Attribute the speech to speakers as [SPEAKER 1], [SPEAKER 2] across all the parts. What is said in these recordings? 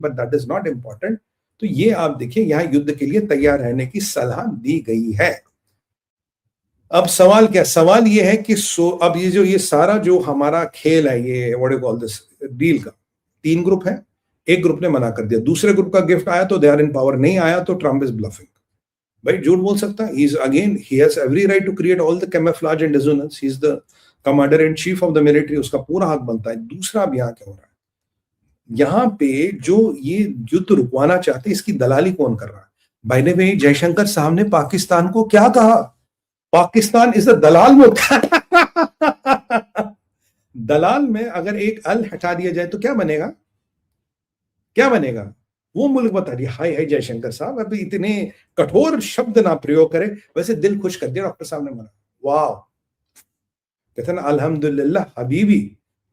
[SPEAKER 1] But that is not important. तो ये आप देखिए यहाँ युद्ध के लिए तैयार रहने की सलाह दी गई है। अब सवाल क्या, सवाल ये है कि अब ये सारा जो हमारा खेल है, ये what you call this deal का, 3 ग्रुप है, एक ग्रुप ने मना कर दिया, दूसरे ग्रुप का गिफ्ट आया तो दे आर इन पावर, नहीं आया तो ट्रम्प इज ब्लफिंग। भाई झूठ बोल सकता है, he has every right to create all the camouflage and dissonance, he is the commander in chief of the military, उसका पूरा हक बनता है। दूसरा, अब यहाँ क्या हो रहा है, यहाँ पे जो ये युद्ध रुकवाना चाहते हैं, इसकी दलाली कौन कर रहा है? भाई ने भाई जयशंकर साहब ने पाकिस्तान को क्या कहा, पाकिस्तान इज द दलाल मुल्क। दलाल में अगर एक अल हटा दिया जाए तो क्या बनेगा, क्या बनेगा? वो मुल्क बता दिया। हाय हाय जयशंकर साहब, अभी इतने कठोर शब्द ना प्रयोग करे, वैसे दिल खुश कर दिया डॉक्टर साहब ने, मना, वाह, कहते ना अल्हम्दुलिल्लाह हबीबी,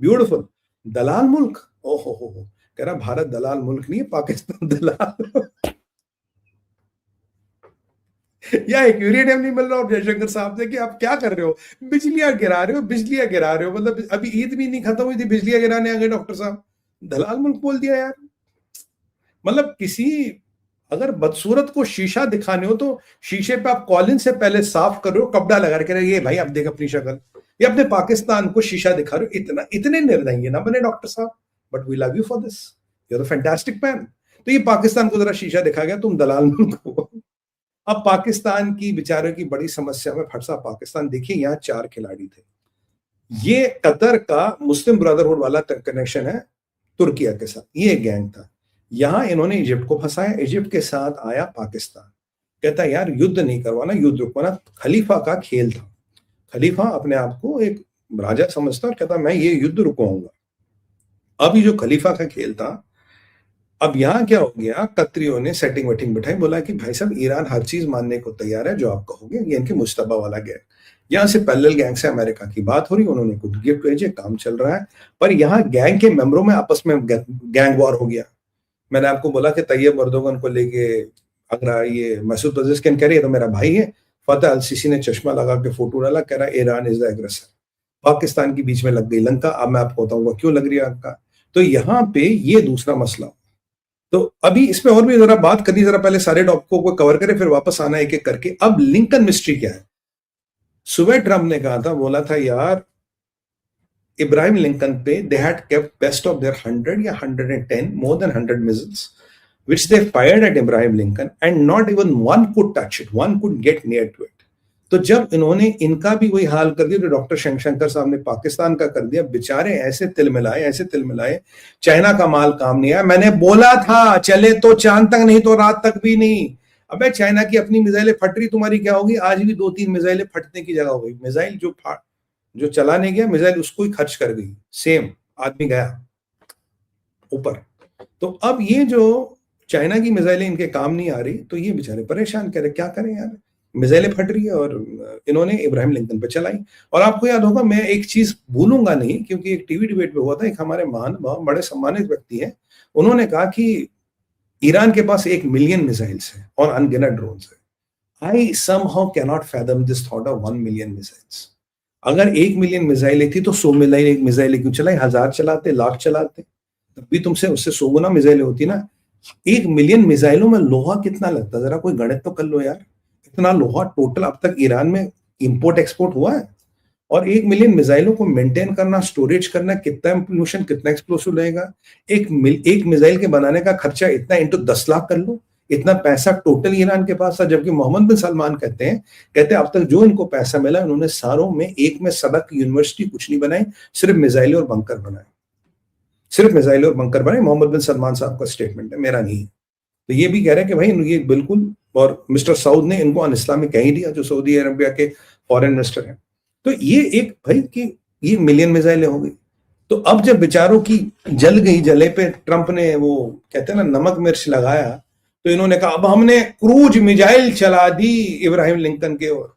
[SPEAKER 1] ब्यूटीफुल। दलाल मुल्क, ओहो हो, कह रहा भारत दलाल मुल्क नहीं है, पाकिस्तान दलाल। या एक यूरेनियम नहीं मिल रहा और जयशंकर साहब से कि आप क्या कर रहे हो, बिजलियां गिरा रहे हो, बिजलियां गिरा रहे हो, मतलब अभी ईद भी नहीं खत्म हुई थी बिजलियां गिराने आ गए डॉक्टर साहब। दलाल मुल्क बोल दिया यार। मतलब किसी अगर बदसूरत को शीशा दिखाने हो तो शीशे पे आप कॉलिन से पहले साफ कर रहे हो, कपड़ा लगा के, ये भाई आप देख अपनी शक्ल, ये अपने पाकिस्तान को शीशा दिखा रहे हो, इतने निर्दयी ना बने डॉक्टर साहब, but we love you for this, you are the fantastic man. तो ये पाकिस्तान को जरा शीशा दिखा गया, तुम दलाल मुल्क हो। अब पाकिस्तान की बेचारों की बड़ी समस्या में फंसा पाकिस्तान। देखिए यहाँ 4 खिलाड़ी थे, ये कतर का मुस्लिम ब्रदरहुड वाला कनेक्शन है तुर्किया के साथ, ये गैंग था। यहां इन्होंने इजिप्ट को फंसाया, इजिप्ट के साथ आया पाकिस्तान, कहता है यार युद्ध नहीं करवाना, युद्ध रुकवाना। खलीफा का खेल था, खलीफा अपने आप को एक राजा समझता और कहता मैं ये युद्ध रुकवाऊंगा। अब ये जो खलीफा का खेल था, अब यहाँ क्या हो गया, कतरियों ने सेटिंग वेटिंग बिठाई, बोला कि भाई साहब ईरान हर चीज मानने को तैयार है जो आप कहोगे, ये इनके मुश्तबा वाला गैंग, यहाँ से पैरेलल गैंग से अमेरिका की बात हो रही, उन्होंने कुछ गिफ्ट भेजे, काम चल रहा है। पर यहाँ गैंग के मेंबरों में आपस में गैंग वॉर हो गया। मैंने आपको बोला कि तैयब अर्दोगन को लेके अगर ये मसूद पजेस्किन कह रही है तो मेरा भाई है, फतेह अल सीसी ने चश्मा लगा के फोटो डाला, कह रहा Iran is the aggressor, Pakistan की बीच में लग गई लंका। अब मैं आपको बताऊंगा क्यों लग रही है आपका। तो यहाँ पे ये दूसरा मसला। तो अभी इसमें और भी जरा बात करनी, जरा पहले सारे टॉपिकों को कवर करें, फिर वापस आना एक एक करके। अब लिंकन मिस्ट्री क्या है? सुबह ट्रम्प ने कहा था, बोला था यार इब्राहिम लिंकन पे they had kept best of their 100 या 110 more than 100 missiles which they fired at Ibrahim Lincoln and not even one could touch it, one could get near to it. तो जब इन्होंने इनका भी वही हाल कर दिया जो डॉक्टर शंकर साहब ने पाकिस्तान का कर दिया, बेचारे ऐसे तिल मिलाए, चाइना का माल काम नहीं आया। मैंने बोला था चले तो चांद तक, नहीं तो रात तक भी नहीं। अबे चाइना की अपनी मिसाइलें फट रही, तुम्हारी क्या होगी? आज भी 2-3 मिसाइलें फटने की जगह हो गई। मिसाइल जो चलाने गया, मिसाइल उसको ही खर्च कर गई, सेम आदमी गया ऊपर। तो अब ये जो चाइना की मिसाइलें इनके काम नहीं आ रही, तो ये बेचारे परेशान, कह रहे क्या करें यार, मिसाइलें फट रही है। और इन्होंने इब्राहिम लिंकन पे चलाई। और आपको याद होगा, मैं एक चीज भूलूंगा नहीं, क्योंकि एक टीवी डिबेट पे हुआ था, एक हमारे महान बड़े सम्मानित व्यक्ति हैं, उन्होंने कहा कि ईरान के पास 1 मिलियन मिसाइल्स हैं और अनगिनत ड्रोन्स है। I somehow can not fathom this thought of 1 million missiles. अगर 1 मिलियन मिसाइलें थी तो 100 मिसाइलें क्यों चलाई? 1000 चलाते, लाख चलाते, तब भी तुमसे उससे 100 गुना मिसाइलें होती ना। 1 मिलियन मिसाइलों में लोहा कितना लगता है, जरा कोई गणित तो कर लो यार। इतना लोहा टोटल अब तक ईरान में इंपोर्ट एक्सपोर्ट हुआ है। और 1 मिलियन मिसाइलों को मेंटेन करना, स्टोरेज करना, कितना एम्प्लूशन, कितना एक्सप्लोसिव लगेगा। एक मिसाइल के बनाने का खर्चा इतना इंटू 10 लाख कर लो, इतना पैसा टोटल ईरान के पास था। जबकि मोहम्मद बिन सलमान कहते अब तक जो इनको पैसा मिला, उन्होंने सारों में एक में सड़क, यूनिवर्सिटी कुछ नहीं बनाई, सिर्फ मिसाइलें और बंकर बनाए, सिर्फ मिसाइल और बंकर बने। मोहम्मद बिन सलमान साहब का स्टेटमेंट है, मेरा नहीं। तो ये भी कह रहे हैं कि भाई ये बिल्कुल, और मिस्टर सऊद ने इनको अन इस्लामिक कह ही दिया, जो सऊदी अरबिया के फॉरेन मिनिस्टर हैं। तो ये एक भाई कि ये मिलियन मिसाइलें हो गई। तो अब जब बेचारों की जल गई, जले पे ट्रंप ने वो कहते हैं ना नमक मिर्च लगाया, तो इन्होंने कहा अब हमने क्रूज मिसाइल चला दी इब्राहिम लिंकन के ओर।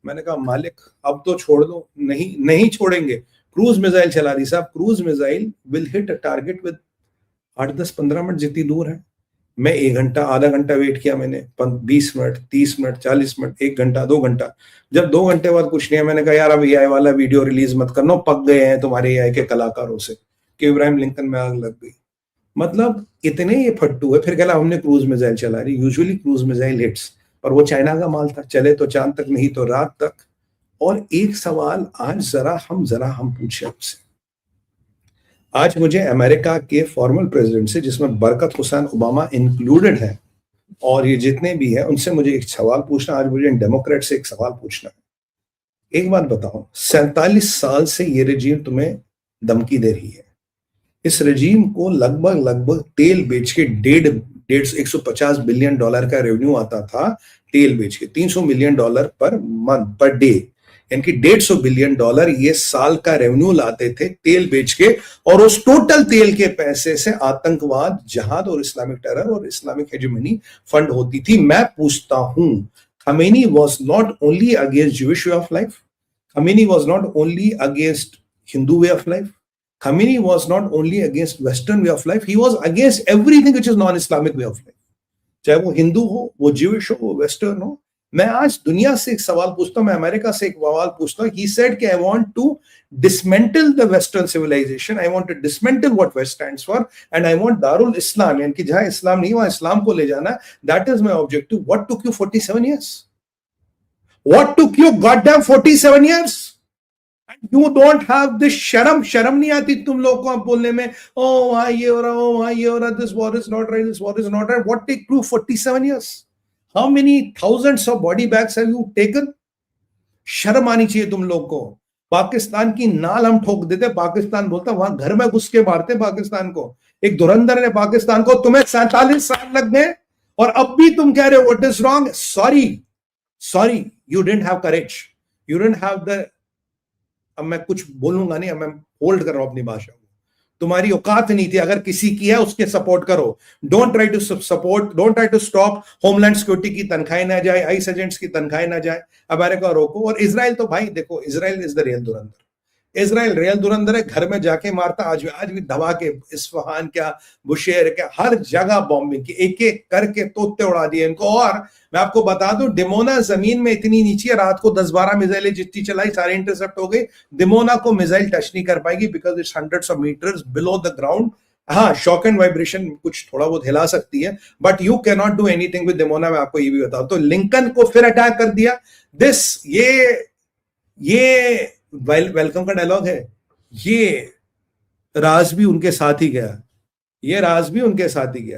[SPEAKER 1] मैंने कहा मालिक अब तो छोड़ दो। नहीं छोड़ेंगे। क्रूज मिसाइल चला दी साहब। Cruise missile will hit a target with 8-10-15 minute जितनी दूर है। मैं 1 घंटा, आधा घंटा वेट किया मैंने, 20 मिनट, 30 मिनट, 40 मिनट, 1 घंटा, 2 घंटा। जब 2 घंटे बाद कुछ नहीं है, मैंने कहा यार अब एआई वाला वीडियो रिलीज मत करना, पक गए हैं तुम्हारे एआई के कलाकारों से कि इब्राहिम लिंकन में आग लग गई। मतलब इतने ये फट्टू है, फिर कहला हमने क्रूज मिसाइल चला रही। यूजुअली क्रूज मिसाइल हिट्स, पर वो चाइना का माल था, चले तो चांद तक नहीं तो रात तक। और एक सवाल आज जरा हम पूछे आपसे। आज मुझे अमेरिका के फॉर्मल प्रेसिडेंट से, जिसमें बरकत हुसैन ओबामा इंक्लूडेड है, और ये जितने भी है, उनसे मुझे एक सवाल पूछना, आज मुझे डेमोक्रेट से एक सवाल पूछना है। एक बात बताओ, 47 साल से ये रजीम तुम्हें धमकी दे रही है। इस रजीम को लगभग लगभग तेल बेच के 150 बिलियन डॉलर का रेवेन्यू आता था। तेल बेच के 300 million dollar per month, per day, यानी कि 150 बिलियन डॉलर ये साल का रेवेन्यू लाते थे तेल बेच के। और उस टोटल तेल के पैसे से आतंकवाद, जहाद और इस्लामिक टेरर और इस्लामिक हेजेमनी फंड होती थी। मैं पूछता हूं, Khamenei was not only against Jewish way of life, Khamenei was not only against Hindu way of life, Khamenei was not only against Western way of life, he was against everything which is non-Islamic way of life. चाहे वो हिंदू हो, वो Jewish हो, वो western हो। मैं आज दुनिया से एक सवाल पूछता हूं, मैं अमेरिका से एक सवाल पूछता हूं। He said कि I want to dismantle the Western civilization, I want to dismantle what West stands for, and I want Darul Islam, यानी कि जहां इस्लाम नहीं वहां इस्लाम को ले जाना। That is my objective. What took you 47 years? What took you goddamn 47 years? You don't have this शर्म नहीं आती तुम लोग को आप बोलने में, ओ वहां ये हो रहा, ओ वहां ये हो रहा, this war is not right, this war is not right. What take you 47 years? How many thousands of body bags have you taken? शर्म आनी चाहिए तुम लोग को। पाकिस्तान की नाल हम ठोक देते, पाकिस्तान बोलता वहां घर में घुस के मारते पाकिस्तान को। एक धुरंधर ने पाकिस्तान को, तुम्हें 47 साल लग गए और अब भी तुम कह रहे हो what is wrong. Sorry, you didn't have courage, you didn't have the, अब मैं कुछ बोलूंगा नहीं, अब मैं होल्ड कर रहा हूं अपनी भाषा को। तुम्हारी औकात नहीं थी, अगर किसी की है उसके सपोर्ट करो। Don't try to support, don't try to stop homeland security की तनख्वाहें ना जाए, आईस एजेंट्स की तनख्वाहें ना जाए, अमेरिका रोको। और इजराइल तो भाई देखो, Israel is the real Dhurandhar, Israel real धुरंधर है। घर में जाके मारता, आज भी दबा के, इस्फहान क्या, बुशेर क्या, हर जगह बॉम्बिंग की, एक एक करके तोते उड़ा दिए इनको। और मैं आपको बता दूं, डिमोना जमीन में इतनी नीचे, रात को 10-12 मिसाइलें जितनी चलाई सारे इंटरसेप्ट हो गई। डिमोना को मिसाइल टच नहीं कर पाएगी because it's hundreds of metres below the ground. हाँ, शॉक एंड वाइब्रेशन कुछ थोड़ा बहुत हिला सकती है, but you can not do anything with Dimona. मैं आपको ये भी बताऊं तो लिंकन को फिर अटैक कर दिया। ये वेलकम का डायलॉग है। ये राज भी उनके साथ ही गया, ये राज भी उनके साथ ही गया।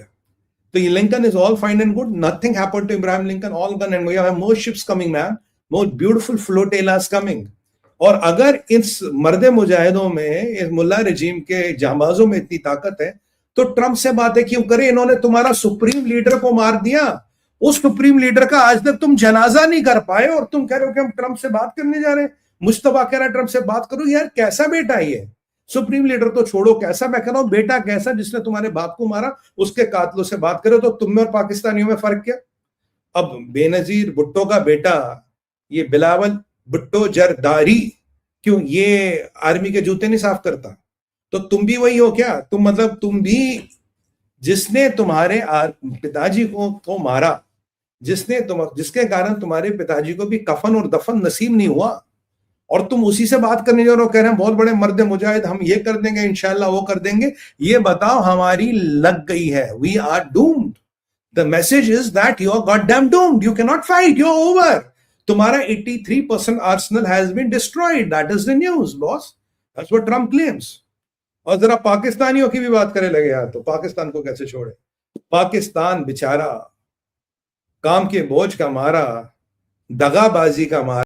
[SPEAKER 1] तो ये Lincoln is all fine and good, nothing happened to Ibrahim Lincoln, all gone and we have more ships coming man, more beautiful flotillas coming. और अगर इस मर्दे मुजाहिदों में, इस मुल्ला रजीम के जांबाजों में इतनी ताकत है तो ट्रंप से बातें क्यों करें? इन्होंने तुम्हारा सुप्रीम लीडर को मार दिया, उस सुप्रीम लीडर का आज तक तुम जनाजा नहीं कर पाए, और तुम कह रहे हो कि हम ट्रंप से बात करने जा रहे हैं। मुस्तफा कह रहा है ट्रंप से बात करो। यार कैसा बेटा है ये? सुप्रीम लीडर तो छोड़ो, कैसा, मैं कह रहा हूं बेटा कैसा, जिसने तुम्हारे बाप को मारा, उसके कातलों से बात करो। तो तुम में और पाकिस्तानियों में फर्क क्या? अब बेनजीर भुट्टो का बेटा, ये बिलावल भुट्टो जरदारी, क्यों ये आर्मी के जूते नहीं साफ करता? तो तुम भी वही हो क्या? तुम मतलब तुम भी, जिसने तुम्हारे पिताजी को मारा, जिसके कारण तुम्हारे पिताजी को भी कफन और दफन नसीब नहीं हुआ, और तुम उसी से बात करने जा रहे हो, कह रहे हैं बहुत बड़े मर्द मुजाहिद, हम ये कर देंगे इंशाल्लाह, वो कर देंगे। ये बताओ, हमारी लग गई है, we are doomed. The message is that you are goddamn doomed, you can not fight, you are over. तुम्हारा 83% arsenal has been destroyed, that is the news boss, that's what Trump claims. और जरा पाकिस्तानियों की भी बात करे लगे यार, तो पाकिस्तान को कैसे छोड़े? पाकिस्तान बेचारा काम के बोझ का मारा, दगाबाजी का मारा।